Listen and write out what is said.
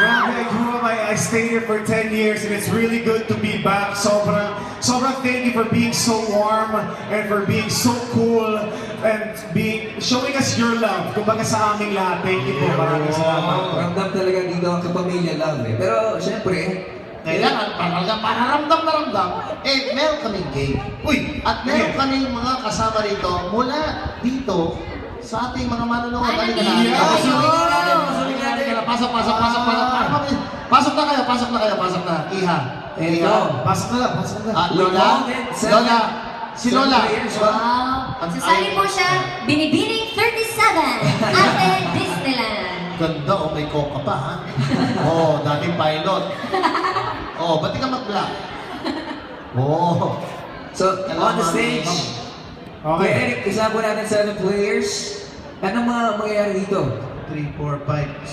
Grabe, I grew up, I stayed here for 10 years and it's really good to be back. Sobrang thank you for being so warm and for being so cool and showing us your love. Kumbaga sa aming lahat. Thank you po. Maraming salamat. Ramdam talaga dito ang kapamilya love eh. Pero syempre, Kailangan para ramdam na ramdam, meron kaming game. Uy! At meron kaming mga kasama rito mula dito sa ating mga manonood. Ay, Halika na. nandito. Pasok. Pasok na kayo. Iha. ito. Pasok na lang, pasok na lang. Lola. Si Lola. Wow. Sasali po siya, Binibining 37, Ate Disneyland. Ganda, may coca pa, ha? Dating pilot. Ba't di ka mag-black? So, on the stage, Okay. Eric, isa po natin 7 players. Anong mga mangyayari dito? 3, 4, 5,